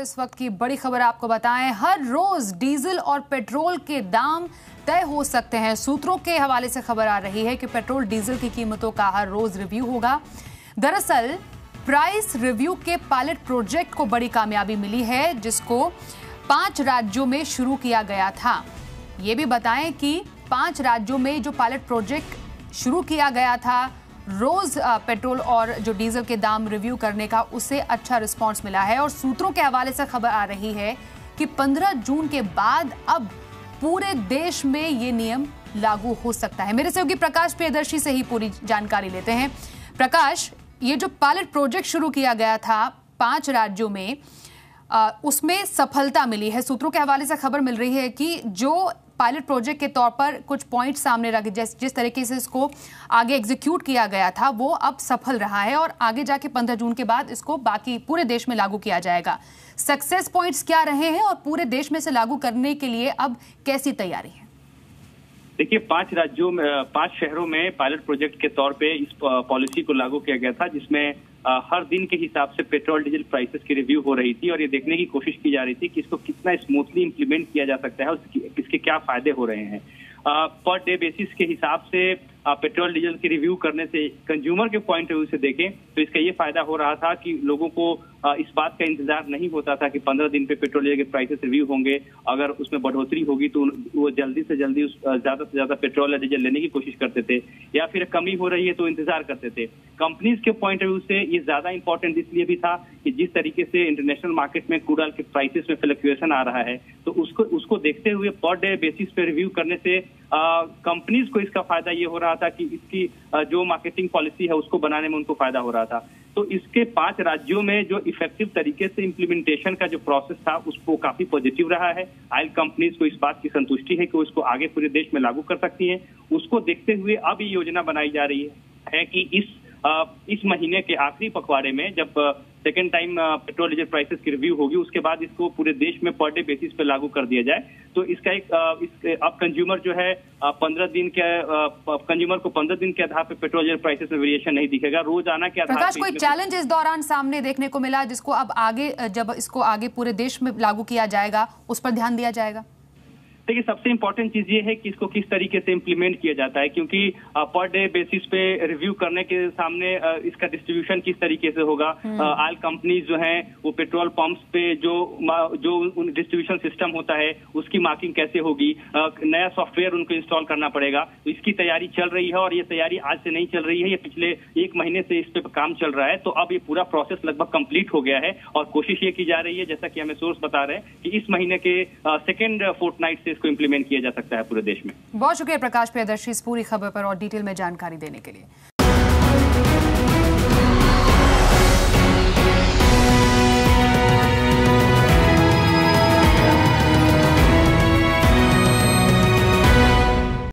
इस वक्त की बड़ी खबर आपको बताएं। हर रोज डीजल और पेट्रोल के दाम तय हो सकते हैं। सूत्रों के हवाले से खबर आ रही है कि पेट्रोल डीजल की कीमतों का हर रोज रिव्यू होगा। दरअसल प्राइस रिव्यू के पायलट प्रोजेक्ट को बड़ी कामयाबी मिली है, जिसको 5 राज्यों में शुरू किया गया था। ये भी बताएं कि 5 राज्यों में जो पायलट प्रोजेक्ट शुरू किया गया था, रोज पेट्रोल और जो डीजल के दाम रिव्यू करने का, उससे अच्छा रिस्पांस मिला है। और सूत्रों के हवाले से खबर आ रही है कि 15 जून के बाद अब पूरे देश में ये नियम लागू हो सकता है। मेरे सहयोगी प्रकाश प्रियदर्शी से ही पूरी जानकारी लेते हैं। प्रकाश, ये जो पायलट प्रोजेक्ट शुरू किया गया था 5 राज्यों में, उसमें सफलता मिली है। सूत्रों के हवाले से खबर मिल रही है कि जो पायलट प्रोजेक्ट के तौर पर कुछ पॉइंट सामने रखे, जिस तरीके से इसको आगे एग्जीक्यूट किया गया था, वो अब सफल रहा है और आगे जाके 15 जून के बाद इसको बाकी पूरे देश में लागू किया जाएगा। सक्सेस पॉइंट्स क्या रहे हैं और पूरे देश में से लागू करने के लिए अब कैसी तैयारी है? देखिए, 5 राज्यों में 5 शहरों में पायलट प्रोजेक्ट के तौर पे इस पॉलिसी को लागू किया गया था, जिसमें हर दिन के हिसाब से पेट्रोल डीजल प्राइसेस की रिव्यू हो रही थी और ये देखने की कोशिश की जा रही थी कि इसको कितना स्मूथली इंप्लीमेंट किया जा सकता है और इसके क्या फायदे हो रहे हैं। पर डे बेसिस के हिसाब से पेट्रोल डीजल की रिव्यू करने से कंज्यूमर के पॉइंट ऑफ व्यू से देखें तो इसका ये फायदा हो रहा था कि लोगों को इस बात का इंतजार नहीं होता था कि 15 दिन पे पेट्रोल डीजल के प्राइसेस रिव्यू होंगे। अगर उसमें बढ़ोतरी होगी तो वो जल्दी से जल्दी ज्यादा से ज्यादा पेट्रोल या डीजल लेने की कोशिश करते थे, या फिर कमी हो रही है तो इंतजार करते थे। कंपनीज के पॉइंट ऑफ व्यू से ये ज्यादा इंपॉर्टेंट इसलिए भी था कि जिस तरीके से इंटरनेशनल मार्केट में क्रूड ऑयल के प्राइसेस में फ्लक्चुएशन आ रहा है, तो उसको देखते हुए पर डे बेसिस पे रिव्यू करने से कंपनीज को इसका फायदा ये हो रहा था कि इसकी जो मार्केटिंग पॉलिसी है उसको बनाने में उनको फायदा हो रहा था। तो इसके 5 राज्यों में जो इफेक्टिव तरीके से इम्प्लीमेंटेशन का जो प्रोसेस था उसको काफी पॉजिटिव रहा है। ऑयल कंपनीज को इस बात की संतुष्टि है कि वो इसको आगे पूरे देश में लागू कर सकती हैं। उसको देखते हुए अब ये योजना बनाई जा रही है कि इस महीने के आखिरी पखवाड़े में जब second time petrol diesel prices की रिव्यू होगी, उसके बाद इसको पूरे देश में पर डे बेसिस पे लागू कर दिया जाए। तो इसका अब कंज्यूमर जो है 15 दिन के कंज्यूमर को 15 दिन के आधार पे पेट्रोल डीजल प्राइसेस में वेरिएशन नहीं दिखेगा, रोजाना के आधार पर। कोई चैलेंज इस दौरान सामने देखने को मिला जिसको अब आगे, जब इसको आगे पूरे देश में लागू किया जाएगा, उस पर ध्यान दिया जाएगा? देखिए, सबसे इंपॉर्टेंट चीज ये है कि इसको किस तरीके से इम्प्लीमेंट किया जाता है, क्योंकि पर डे बेसिस पे रिव्यू करने के सामने इसका डिस्ट्रीब्यूशन किस तरीके से होगा। ऑयल कंपनीज जो हैं वो पेट्रोल पंप्स पे जो डिस्ट्रीब्यूशन सिस्टम होता है उसकी मार्किंग कैसे होगी, नया सॉफ्टवेयर उनको इंस्टॉल करना पड़ेगा। तो इसकी तैयारी चल रही है और ये तैयारी आज से नहीं चल रही है, ये पिछले 1 महीने से इस पे काम चल रहा है। तो अब ये पूरा प्रोसेस लगभग कंप्लीट हो गया है और कोशिश ये की जा रही है, जैसा कि हमें सोर्स बता रहे हैं, कि इस महीने के सेकेंड फोर्टनाइट से इसको इंप्लीमेंट किया जा सकता है पूरे देश में। बहुत शुक्रिया प्रकाश प्रियदर्शी इस पूरी खबर पर और डिटेल में जानकारी देने के लिए।